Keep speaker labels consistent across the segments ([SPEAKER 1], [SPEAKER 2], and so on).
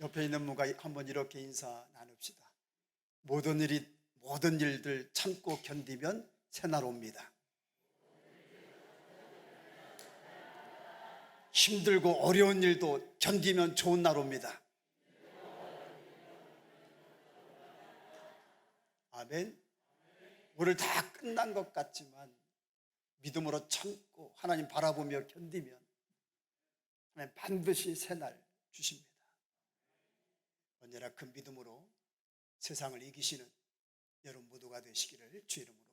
[SPEAKER 1] 옆에 있는 분과 한번 이렇게 인사 나눕시다. 모든 일들 참고 견디면 새날 옵니다. 힘들고 어려운 일도 견디면 좋은 날 옵니다. 아멘. 오늘 다 끝난 것 같지만 믿음으로 참고 하나님 바라보며 견디면 하나님 반드시 새날 주십니다. 언제나 그 믿음으로 세상을 이기시는 여러분 모두가 되시기를 주 이름으로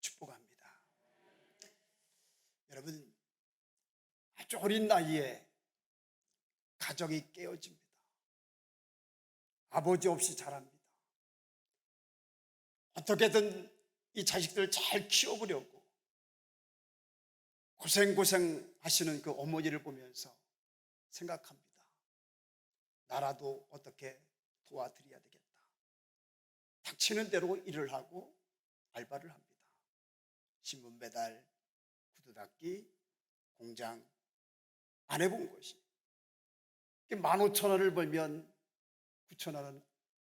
[SPEAKER 1] 축복합니다. 여러분, 아주 어린 나이에 가정이 깨어집니다. 아버지 없이 자랍니다. 어떻게든 이 자식들을 잘 키워보려고 고생 하시는 그 어머니를 보면서 생각합니다. 나라도 어떻게 도와드려야 되겠다. 닥치는 대로 일을 하고 알바를 합니다. 신문 배달, 구두 닦기, 공장 안 해본 것이 15,000원을 벌면 9,000원은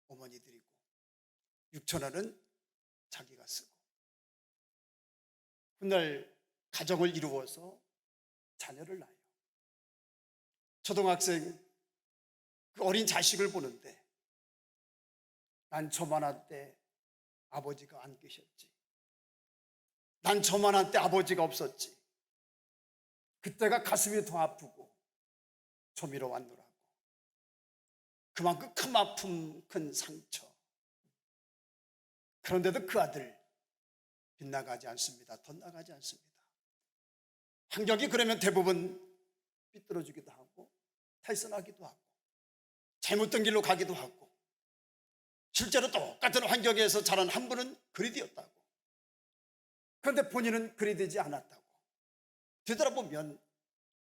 [SPEAKER 1] 어머니 드리고 6,000원은 자기가 쓰고 훗날 가정을 이루어서 자녀를 낳아요. 초등학생 그 어린 자식을 보는데 난 저만한 때 아버지가 안 계셨지. 난 저만한 때 아버지가 없었지. 그때가 가슴이 더 아프고 조미로 왔노라고. 그만큼 큰 아픔, 큰 상처. 그런데도 그 아들 빗나가지 않습니다. 덧나가지 않습니다. 환경이 그러면 대부분 삐뚤어지기도 하고 탈선하기도 하고 잘못된 길로 가기도 하고 실제로 똑같은 환경에서 자란 한 분은 그리 되었다고. 그런데 본인은 그리 되지 않았다고. 되돌아보면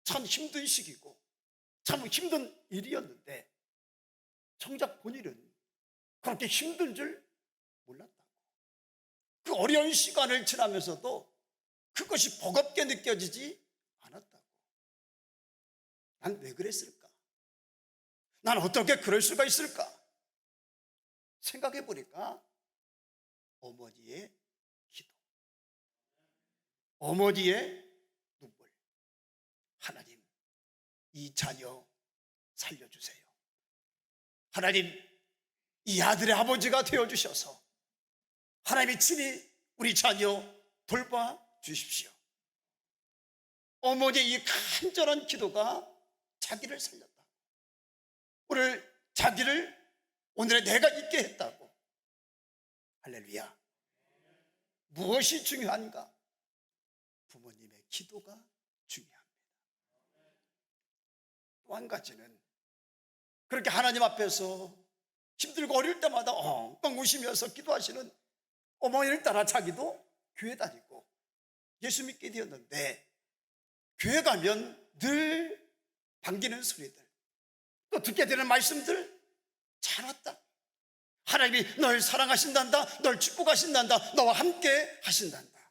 [SPEAKER 1] 참 힘든 시기고 참 힘든 일이었는데 정작 본인은 그렇게 힘든 줄 몰랐다고. 그 어려운 시간을 지나면서도 그것이 버겁게 느껴지지 않았다고. 난 왜 그랬을까? 난 어떻게 그럴 수가 있을까? 생각해 보니까 어머니의 기도, 어머니의 눈물. 하나님, 이 자녀 살려주세요. 하나님, 이 아들의 아버지가 되어주셔서 하나님이 친히 우리 자녀 돌봐 주십시오. 어머니의 이 간절한 기도가 자기를 살렸다. 오늘 자기를 오늘의 내가 있게 했다고. 할렐루야. 무엇이 중요한가? 부모님의 기도가 중요합니다. 또 한 가지는 그렇게 하나님 앞에서 힘들고 어릴 때마다 엉엉 우시면서 기도하시는 어머니를 따라 자기도 교회 다니고 예수 믿게 되었는데 교회 가면 늘 반기는 소리들, 또 듣게 되는 말씀들 잘 왔다. 하나님이 널 사랑하신단다, 널 축복하신단다, 너와 함께 하신단다.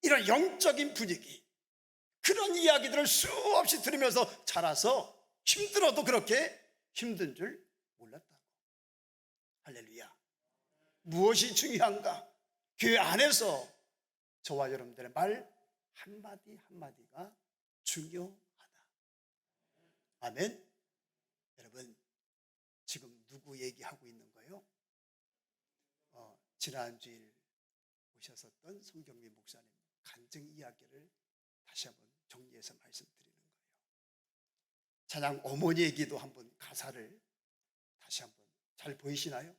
[SPEAKER 1] 이런 영적인 분위기, 그런 이야기들을 수없이 들으면서 자라서 힘들어도 그렇게 힘든 줄 몰랐다고. 할렐루야. 무엇이 중요한가? 교회 안에서 저와 여러분들의 말 한마디 한마디가 중요하다. 아멘. 여러분, 지금 누구 얘기하고 있는 거예요? 지난주일 오셨었던 송경민 목사님 간증 이야기를 다시 한번 정리해서 말씀드리는 거예요. 찬양 어머니 얘기도 한번 가사를 다시 한번 잘 보이시나요?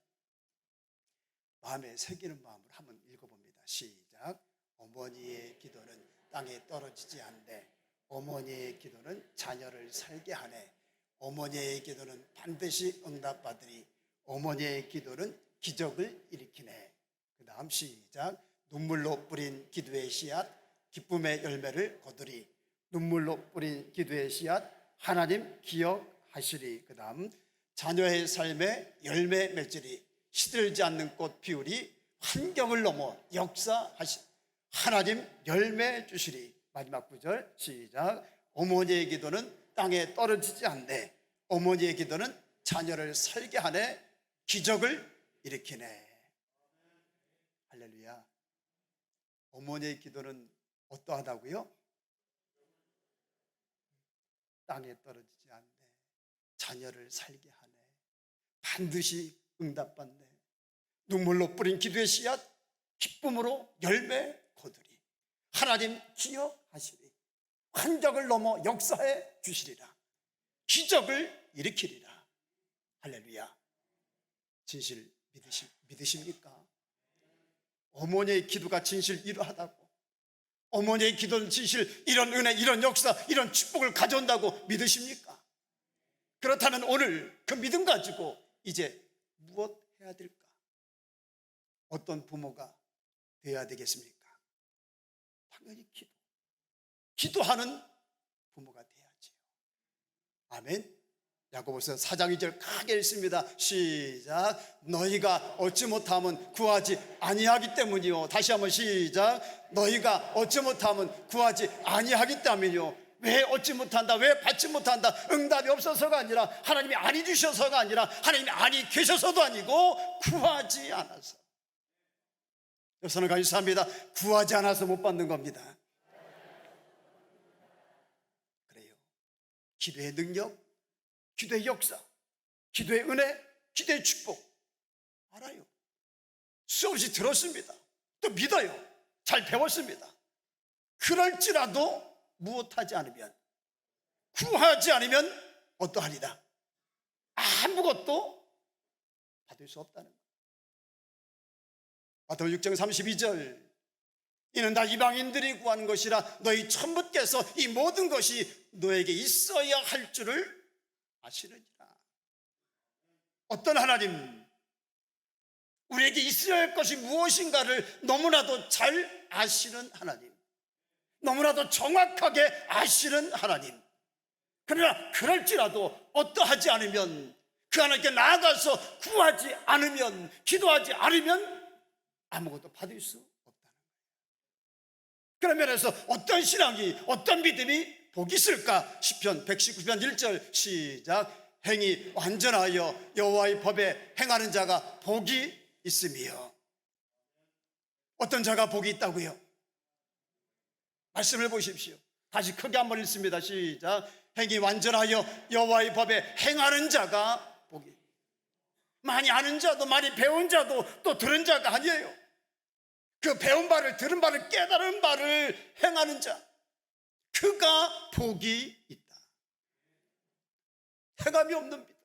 [SPEAKER 1] 마음에 새기는 마음으로 한번 읽어봅니다. 시작. 어머니의 기도는 땅에 떨어지지 않되 어머니의 기도는 자녀를 살게 하네. 어머니의 기도는 반드시 응답받으리. 어머니의 기도는 기적을 일으키네. 그 다음 시작. 눈물로 뿌린 기도의 씨앗 기쁨의 열매를 거두리. 눈물로 뿌린 기도의 씨앗 하나님 기억하시리. 그 다음 자녀의 삶에 열매 맺으리. 시들지 않는 꽃 피우리. 환경을 넘어 역사하시 하나님 열매 주시리. 마지막 구절 시작. 어머니의 기도는 땅에 떨어지지 않네. 어머니의 기도는 자녀를 살게 하네, 기적을 일으키네. 할렐루야. 어머니의 기도는 어떠하다고요? 땅에 떨어지지 않네, 자녀를 살게 하네, 반드시 응답받네, 눈물로 뿌린 기도의 씨앗 기쁨으로 열매 거두리, 하나님 기억하시리, 환경을 넘어 역사해 주시리라, 기적을 일으키리라. 할렐루야. 진실 믿으십니까? 어머니의 기도가 진실 이러하다고, 어머니의 기도는 진실, 이런 은혜, 이런 역사, 이런 축복을 가져온다고 믿으십니까? 그렇다면 오늘 그 믿음 가지고 이제 무엇 해야 될까? 어떤 부모가 되어야 되겠습니까? 당연히 기도하는 부모가 돼야지요. 아멘. 야고보서 4장 2절 크게 읽습니다. 시작. 너희가 얻지 못하면 구하지 아니하기 때문이요. 다시 한번 시작. 너희가 얻지 못하면 구하지 아니하기 때문이요. 왜 얻지 못한다, 왜 받지 못한다? 응답이 없어서가 아니라, 하나님이 아니 주셔서가 아니라, 하나님이 아니 계셔서도 아니고 구하지 않아서. 여기서는 감사합니다. 구하지 않아서 못 받는 겁니다. 그래요. 기도의 능력, 기도의 역사, 기도의 은혜, 기도의 축복 알아요. 수없이 들었습니다. 또 믿어요. 잘 배웠습니다. 그럴지라도 무엇하지 않으면, 구하지 않으면 어떠하리라? 아무것도 받을 수 없다는 거예요. 마태복음 6장 32절, 이는 다 이방인들이 구하는 것이라 너희 천부께서 이 모든 것이 너에게 있어야 할 줄을 아시느니라. 어떤 하나님, 우리에게 있어야 할 것이 무엇인가를 너무나도 잘 아시는 하나님, 너무나도 정확하게 아시는 하나님. 그러나 그럴지라도 어떠하지 않으면, 그 하나님께 나아가서 구하지 않으면, 기도하지 않으면 아무것도 받을 수 없다는 거예요. 그런 면에서 어떤 신앙이, 어떤 믿음이 복이 있을까? 시편 119편 1절 시작. 행이 완전하여 여호와의 법에 행하는 자가 복이 있으며. 어떤 자가 복이 있다고요? 말씀을 보십시오. 다시 크게 한번 읽습니다. 시작. 행이 완전하여 여호와의 법에 행하는 자가 복이. 많이 아는 자도, 많이 배운 자도, 또 들은 자가 아니에요. 그 배운 바를, 들은 바를, 깨달은 바를 행하는 자, 그가 복이 있다. 행함이 없는 믿음,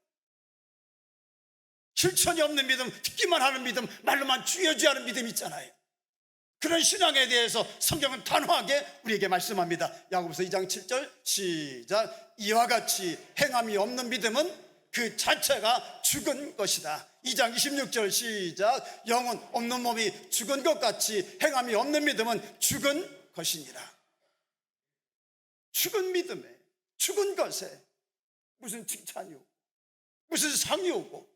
[SPEAKER 1] 실천이 없는 믿음, 듣기만 하는 믿음, 말로만 주여지하는 믿음 있잖아요. 그런 신앙에 대해서 성경은 단호하게 우리에게 말씀합니다. 야고보서 2장 7절 시작. 이와 같이 행함이 없는 믿음은 그 자체가 죽은 것이다. 2장 26절 시작. 영혼 없는 몸이 죽은 것 같이 행함이 없는 믿음은 죽은 것이니라. 죽은 믿음에, 죽은 것에 무슨 칭찬이 오고, 무슨 상이 오고,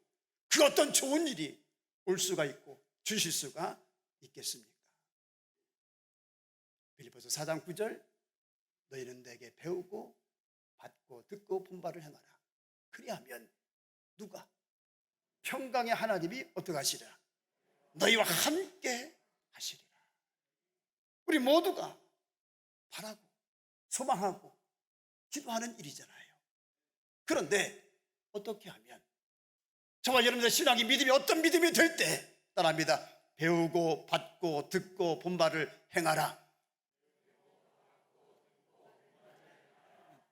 [SPEAKER 1] 그 어떤 좋은 일이 올 수가 있고 주실 수가 있겠습니까? 빌립보서 4장 9절, 너희는 내게 배우고 받고 듣고 본바를 행하라. 그리하면 누가? 평강의 하나님이 어떻게 하시리라? 너희와 함께 하시리라. 우리 모두가 바라고 소망하고 기도하는 일이잖아요. 그런데 어떻게 하면, 저와 여러분의 신앙이, 믿음이 어떤 믿음이 될 때 따라합니다. 배우고 받고 듣고 본바를 행하라.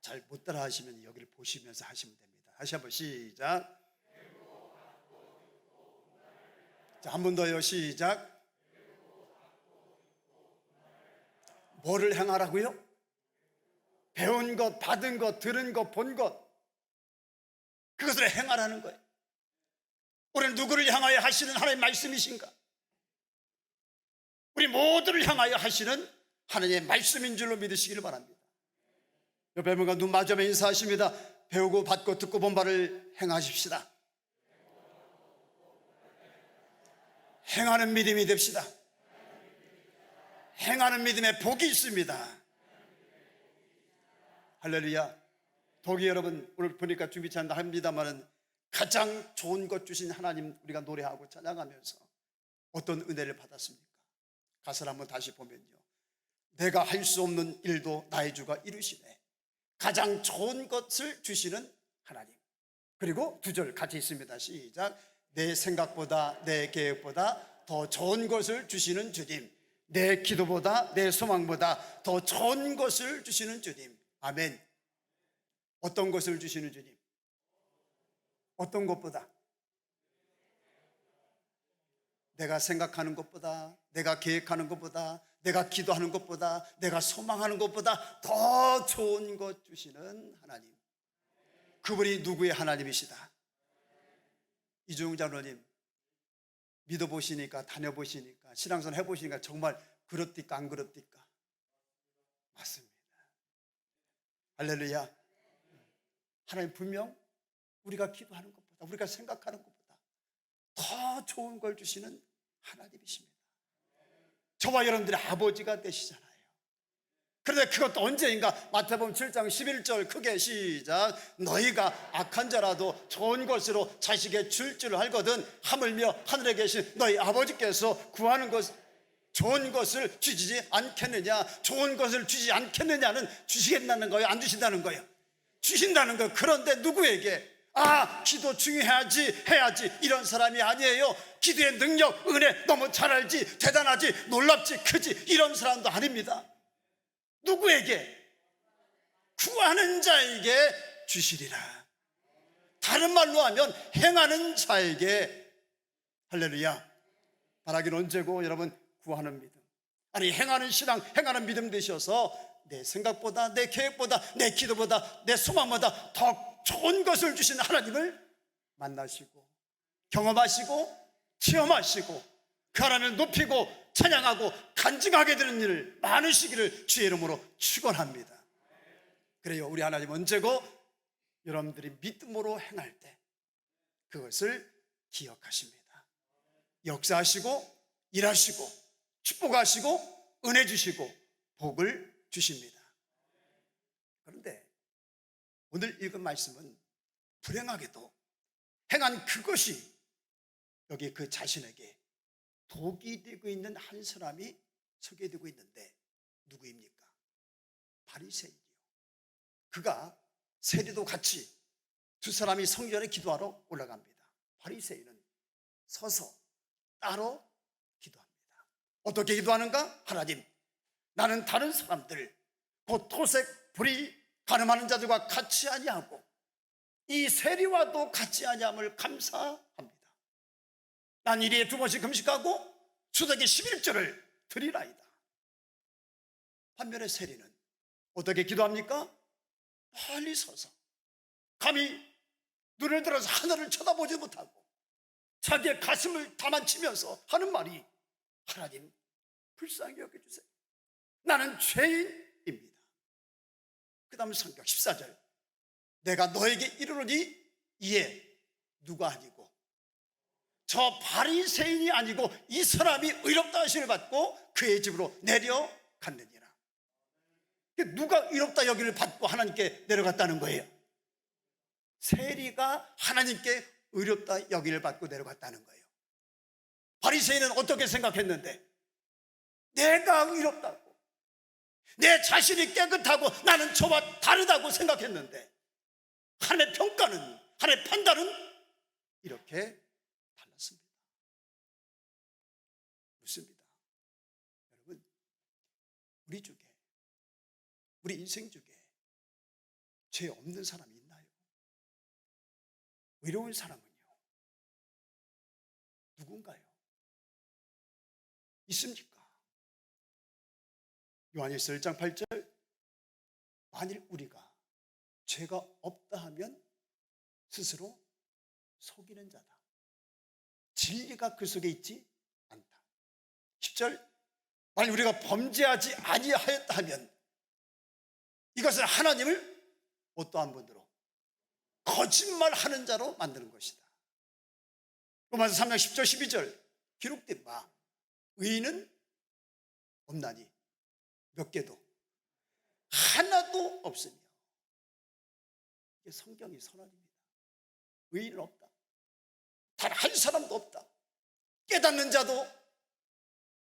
[SPEAKER 1] 잘 못 따라 하시면 여기를 보시면서 하시면 됩니다. 다시 한번 시작. 자, 한 번 더요. 시작. 뭐를 행하라고요? 배운 것, 받은 것, 들은 것, 본 것, 그것을 행하라는 거예요. 우리는 누구를 향하여 하시는 하나님의 말씀이신가? 우리 모두를 향하여 하시는 하나님의 말씀인 줄로 믿으시기를 바랍니다. 옆에 분과 눈 마주하며 인사하십니다. 배우고 받고 듣고 본 바를 행하십시다. 행하는 믿음이 됩시다. 행하는 믿음에 복이 있습니다. 할렐루야. 독이 여러분 오늘 보니까 준비치 않다 합니다만은 가장 좋은 것 주신 하나님 우리가 노래하고 찬양하면서 어떤 은혜를 받았습니까? 가사를 한번 다시 보면요, 내가 할 수 없는 일도 나의 주가 이루시네. 가장 좋은 것을 주시는 하나님. 그리고 두 절 같이 있습니다. 시작. 내 생각보다 내 계획보다 더 좋은 것을 주시는 주님, 내 기도보다 내 소망보다 더 좋은 것을 주시는 주님. 아멘. 어떤 것을 주시는 주님? 어떤 것보다? 내가 생각하는 것보다, 내가 계획하는 것보다, 내가 기도하는 것보다, 내가 소망하는 것보다 더 좋은 것 주시는 하나님. 그분이 누구의 하나님이시다? 이종훈 장로님 믿어보시니까, 다녀보시니까, 신앙생활 해보시니까 정말 그렇디까 안 그렇디까? 맞습니다. 할렐루야. 하나님 분명 우리가 기도하는 것보다, 우리가 생각하는 것보다 더 좋은 걸 주시는 하나님이십니다. 저와 여러분들의 아버지가 되시잖아요. 그런데 그것도 언제인가? 마태복음 7장 11절 크게 시작. 너희가 악한 자라도 좋은 것으로 자식에게 줄 줄 알거든 하물며 하늘에 계신 너희 아버지께서 구하는 것 좋은 것을 주시지 않겠느냐? 좋은 것을 주지 않겠느냐는 주시겠다는 거예요? 안 주신다는 거예요? 주신다는 거예요. 그런데 누구에게? 기도 중요하지, 해야지, 이런 사람이 아니에요. 기도의 능력, 은혜 너무 잘 알지, 대단하지, 놀랍지, 크지, 이런 사람도 아닙니다. 누구에게? 구하는 자에게 주시리라. 다른 말로 하면 행하는 자에게. 할렐루야. 바라기는 언제고? 여러분, 구하는 믿음. 아니, 행하는 신앙, 행하는 믿음 되셔서 내 생각보다, 내 계획보다, 내 기도보다, 내 소망보다 더 좋은 것을 주신 하나님을 만나시고 경험하시고 체험하시고 그 하나님을 높이고 찬양하고 간증하게 되는 일 많으시기를 주의 이름으로 축원합니다. 그래요, 우리 하나님 언제고? 여러분들이 믿음으로 행할 때 그것을 기억하십니다. 역사하시고 일하시고 축복하시고 은혜 주시고 복을 주십니다. 그런데 오늘 읽은 말씀은 불행하게도 행한 그것이 여기 그 자신에게 독이 되고 있는 한 사람이 소개되고 있는데 누구입니까? 바리새인이요. 그가 세리도 같이 두 사람이 성전에 기도하러 올라갑니다. 바리새인은 서서 따로 기도합니다. 어떻게 기도하는가? 하나님, 나는 다른 사람들 곧 토색, 불의, 가늠하는 자들과 같이 아니하고 이 세리와도 같이 아니함을 감사합니다. 난 일일에 2번씩 금식하고 수덕에 11조를 드리라이다. 반면에 세리는 어떻게 기도합니까? 멀리 서서 감히 눈을 들어서 하늘을 쳐다보지 못하고 자기의 가슴을 다만치면서 하는 말이, 하나님 불쌍히 여겨주세요. 나는 죄인입니다. 그 다음 성경 14절, 내가 너에게 이르노니 이에 누가 아니고 저 바리새인이 아니고 이 사람이 의롭다 하심을 받고 그의 집으로 내려갔느니라. 누가 의롭다 여기를 받고 하나님께 내려갔다는 거예요? 세리가 하나님께 의롭다 여기를 받고 내려갔다는 거예요. 바리새인은 어떻게 생각했는데? 내가 의롭다고, 내 자신이 깨끗하고 나는 저와 다르다고 생각했는데 하나님의 평가는, 하나님의 판단은 이렇게 달랐습니다. 묻습니다. 여러분, 우리 중에, 우리 인생 중에 죄 없는 사람이 있나요? 의로운 사람은요? 누군가요? 있습니까? 요한일서 1장 8절, 만일 우리가 죄가 없다 하면 스스로 속이는 자다. 진리가 그 속에 있지 않다. 10절, 만일 우리가 범죄하지 아니하였다 하면 이것은 하나님을 어떠한 분으로? 거짓말하는 자로 만드는 것이다. 로마서 3장 10절 12절 기록된 바 의인은 없나니 몇 개도 하나도 없으며 이게 성경이 선언입니다. 의인은 없다. 단 한 사람도 없다. 깨닫는 자도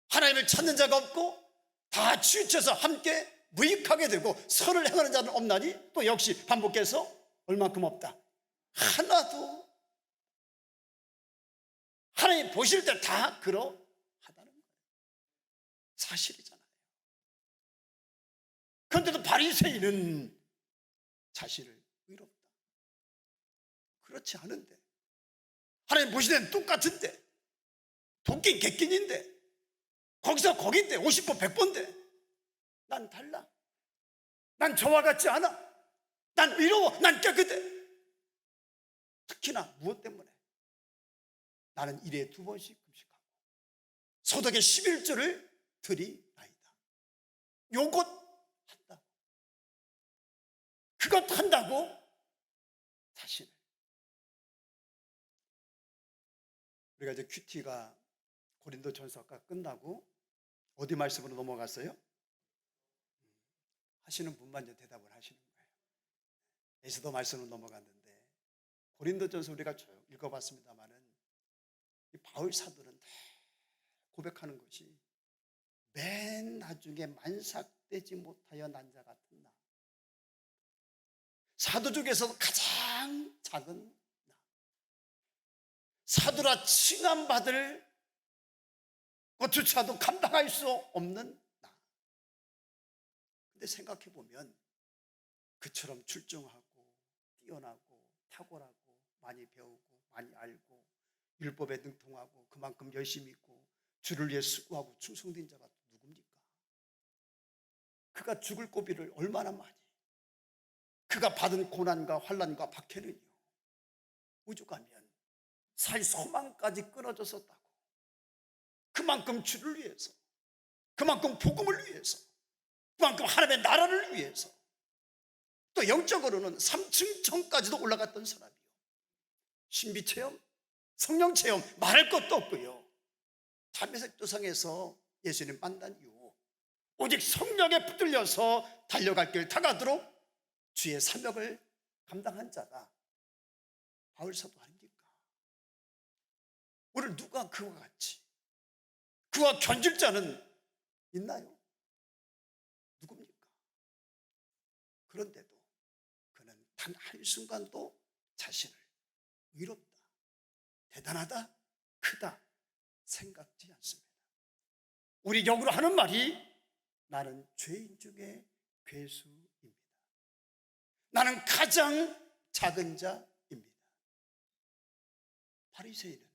[SPEAKER 1] 하나님을 찾는 자가 없고 다 치우쳐서 함께 무익하게 되고 선을 행하는 자는 없나니 또 역시 반복해서 얼만큼 없다. 하나도. 하나님 보실 때 다 그러하다는 거예요. 사실이잖아요. 그런데도 바리새인은 자신을 의롭다. 그렇지 않은데 하나님 보실 때는 똑같은데 도끼 객긴인데 거기서 거긴데 50번 100번인데 난 달라. 난 저와 같지 않아. 난 의로워. 난 깨끗해. 특히나 무엇 때문에? 나는 일에 2번씩 금식하고 소득의 11조를 드리나이다. 요것 한다고. 그것 한다고 자신을. 우리가 이제 큐티가 고린도 전서가 끝나고 어디 말씀으로 넘어갔어요? 하시는 분만 이제 대답을 하시는 거예요. 에스더 말씀으로 넘어갔는데 고린도전서 우리가 쭉 읽어봤습니다만은 이 바울 사도는 다 고백하는 것이 맨 나중에 만삭되지 못하여 난 자 같은 나, 사도 중에서 가장 작은 나, 사도라 칭함받을 것조차도 감당할 수 없는 나. 근데 생각해보면 그처럼 출중하고 뛰어나고 탁월하고 많이 배우고 많이 알고 율법에 능통하고 그만큼 열심히 있고 주를 위해 수고하고 충성된 자가 누굽니까? 그가 죽을 고비를 얼마나 많이, 그가 받은 고난과 환난과 박해는요, 오죽하면 살 소망까지 끊어졌었다고. 그만큼 주를 위해서, 그만큼 복음을 위해서, 그만큼 하나님의 나라를 위해서, 또 영적으로는 3층 정까지도 올라갔던 사람이요, 신비체험, 성령체험 말할 것도 없고요. 담에색 도상에서 예수님 만난 이후 오직 성령에 붙들려서 달려갈 길 다가도록 주의 사명을 감당한 자가 바울 사도 아닙니까? 오늘 누가 그와 같이, 그와 견줄 자는 있나요? 누굽니까? 그런데도 그는 단 한순간도 자신을 의롭다, 대단하다, 크다 생각지 않습니다. 우리 역으로 하는 말이 나는 죄인 중에 괴수입니다. 나는 가장 작은 자입니다. 바리새인은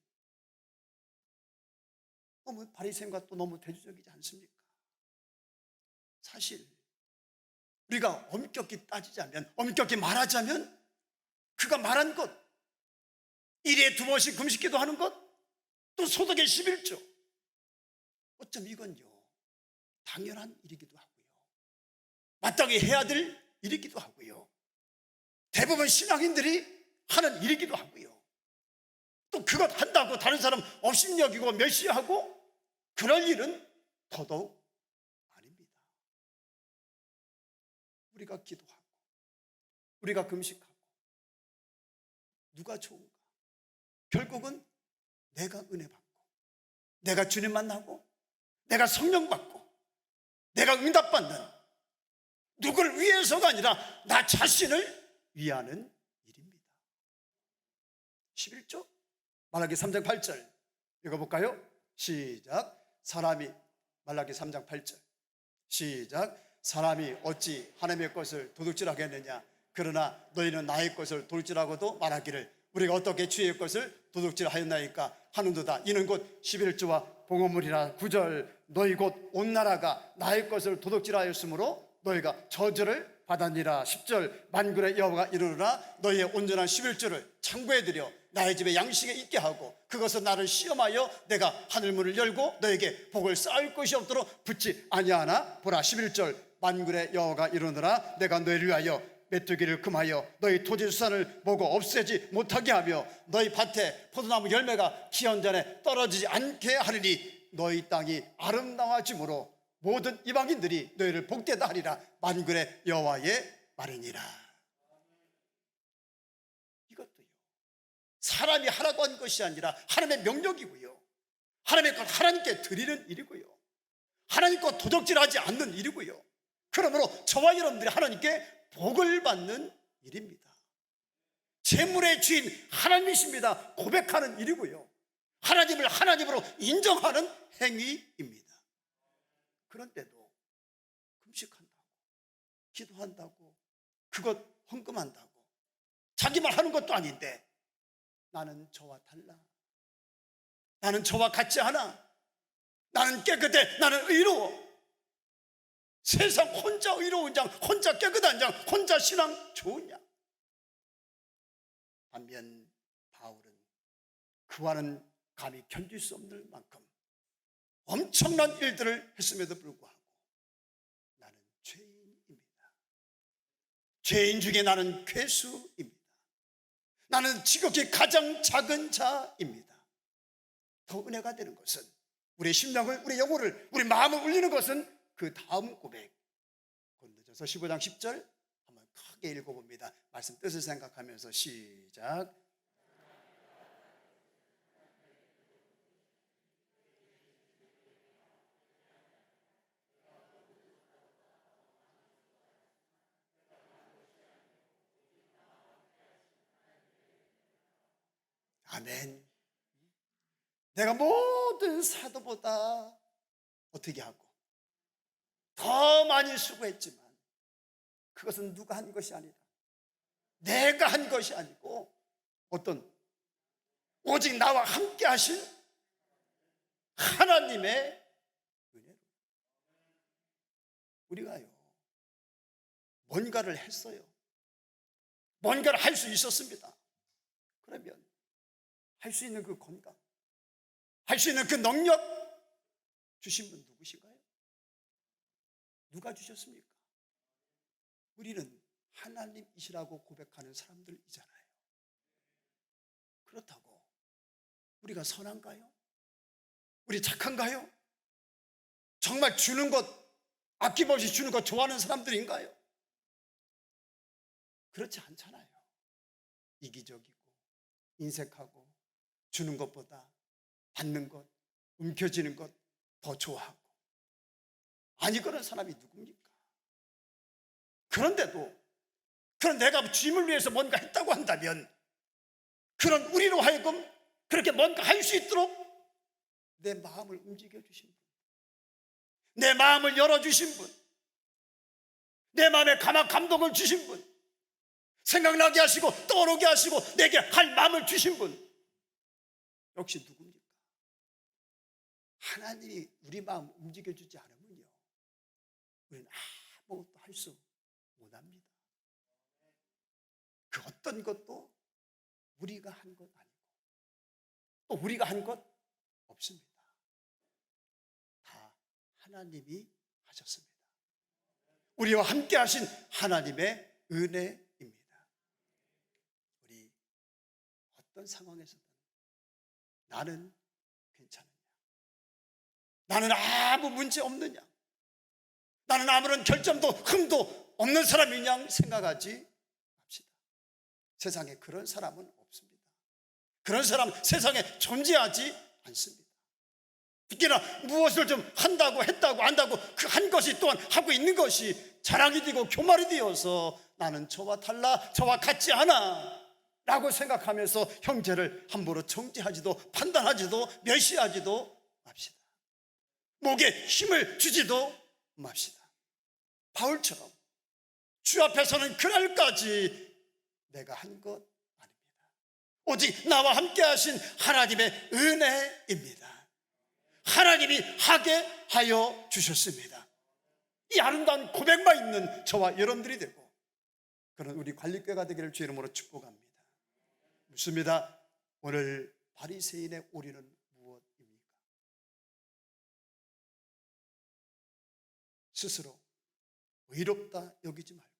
[SPEAKER 1] 너무 바리새인과 또 너무 대조적이지 않습니까? 사실 우리가 엄격히 따지자면, 엄격히 말하자면 그가 말한 것, 일에 2번씩 금식기도 하는 것, 또 소득의 11조, 어쩜 이건요 당연한 일이기도 하고요, 마땅히 해야 될 일이기도 하고요, 대부분 신앙인들이 하는 일이기도 하고요, 또 그것 한다고 다른 사람 업신여기고 멸시하고 그럴 일은 더더욱 아닙니다. 우리가 기도하고 우리가 금식하고 누가 좋은가? 결국은 내가 은혜 받고, 내가 주님 만나고, 내가 성령 받고, 내가 응답 받는, 누구를 위해서가 아니라 나 자신을 위하는 일입니다. 11조 말라기 3장 8절 읽어볼까요? 시작. 사람이, 말라기 3장 8절 시작. 사람이 어찌 하나님의 것을 도둑질하겠느냐? 그러나 너희는 나의 것을 도둑질하고도 말하기를 우리가 어떻게 주의 것을 도둑질하였나이까 하는도다. 이는 곧 11조와 봉헌물이라. 9절 너희 곧 온 나라가 나의 것을 도둑질하였으므로 너희가 저주를 받았니라. 10절 만군의 여호와가 이르노라. 너희의 온전한 11조를 창고에 들여 나의 집에 양식에 있게 하고 그것은 나를 시험하여 내가 하늘문을 열고 너에게 복을 쌓을 것이 없도록 붙지 아니하나. 보라 11절 만군의 여호와가 이르노라. 내가 너희를 위하여 메뚜기를 금하여 너희 토지 수산을 보고 없애지 못하게 하며 너희 밭에 포도나무 열매가 기한 전에 떨어지지 않게 하리니 너희 땅이 아름다워짐으로 모든 이방인들이 너희를 복되다 하리라. 만군의 여호와의 말이니라. 사람이 하라고 한 것이 아니라 하나님의 명령이고요, 하나님의 것 하나님께 드리는 일이고요, 하나님 것 도적질하지 않는 일이고요, 그러므로 저와 여러분들이 하나님께 복을 받는 일입니다. 재물의 주인 하나님이십니다 고백하는 일이고요, 하나님을 하나님으로 인정하는 행위입니다. 그런데도 금식한다고, 기도한다고, 그것 헌금한다고 자기만 하는 것도 아닌데 나는 저와 달라, 나는 저와 같지 않아, 나는 깨끗해, 나는 의로워, 세상 혼자 의로운 장, 혼자 깨끗한 장, 혼자 신앙 좋은 양. 반면 바울은 그와는 감히 견딜 수 없는 만큼 엄청난 일들을 했음에도 불구하고 나는 죄인입니다, 죄인 중에 나는 괴수입니다, 나는 지극히 가장 작은 자입니다. 더 은혜가 되는 것은 우리의 심령을, 우리의 영혼을, 우리 마음을 울리는 것은 그 다음 고백, 고린도전서 15장 10절 한번 크게 읽어봅니다. 말씀 뜻을 생각하면서 시작. 아멘. 내가 모든 사도보다 어떻게 하고 더 많이 수고했지만 그것은 누가 한 것이 아니다, 내가 한 것이 아니고 어떤 오직 나와 함께 하신 하나님의 은혜로 우리가요 뭔가를 했어요. 뭔가를 할 수 있었습니다. 그러면 할 수 있는 그 건강, 할 수 있는 그 능력 주신 분 누구신가요? 누가 주셨습니까? 우리는 하나님이시라고 고백하는 사람들이잖아요. 그렇다고 우리가 선한가요? 우리 착한가요? 정말 주는 것, 아낌없이 주는 것 좋아하는 사람들인가요? 그렇지 않잖아요. 이기적이고 인색하고 주는 것보다 받는 것, 움켜쥐는 것 더 좋아하고, 아니 그런 사람이 누굽니까? 그런데도 그런 내가 주님을 위해서 뭔가 했다고 한다면 그런 우리로 하여금 그렇게 뭔가 할 수 있도록 내 마음을 움직여 주신 분, 내 마음을 열어주신 분, 내 마음에 감동을 주신 분, 생각나게 하시고 떠오르게 하시고 내게 할 마음을 주신 분, 역시 누굽니까? 하나님이 우리 마음 움직여주지 않으면요 우리는 아무것도 할 수 못합니다. 그 어떤 것도 우리가 한 것 아니고 또 우리가 한 것 없습니다. 다 하나님이 하셨습니다. 우리와 함께 하신 하나님의 은혜입니다. 우리 어떤 상황에서든 나는 괜찮으냐, 나는 아무 문제 없느냐, 나는 아무런 결점도 흠도 없는 사람이냐 생각하지 맙시다. 세상에 그런 사람은 없습니다. 그런 사람 세상에 존재하지 않습니다. 특히나 무엇을 좀 한다고 했다고 안다고 그 한 것이 또한 하고 있는 것이 자랑이 되고 교말이 되어서 나는 저와 달라, 저와 같지 않아 라고 생각하면서 형제를 함부로 정죄하지도 판단하지도 멸시하지도 맙시다. 목에 힘을 주지도 맙시다. 바울처럼 주 앞에서는 그날까지 내가 한 것 아닙니다. 오직 나와 함께 하신 하나님의 은혜입니다. 하나님이 하게 하여 주셨습니다. 이 아름다운 고백만 있는 저와 여러분들이 되고 그런 우리 관리교회가 되기를 주의 이름으로 축복합니다. 묻습니다. 오늘 바리새인의 오리는 무엇입니까? 스스로 의롭다 여기지 말고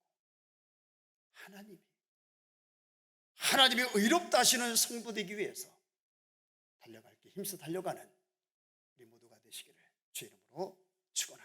[SPEAKER 1] 하나님이 의롭다 하시는 성도 되기 위해서 달려갈 길 힘써 달려가는 우리 모두가 되시기를 주의 이름으로 축원합니다.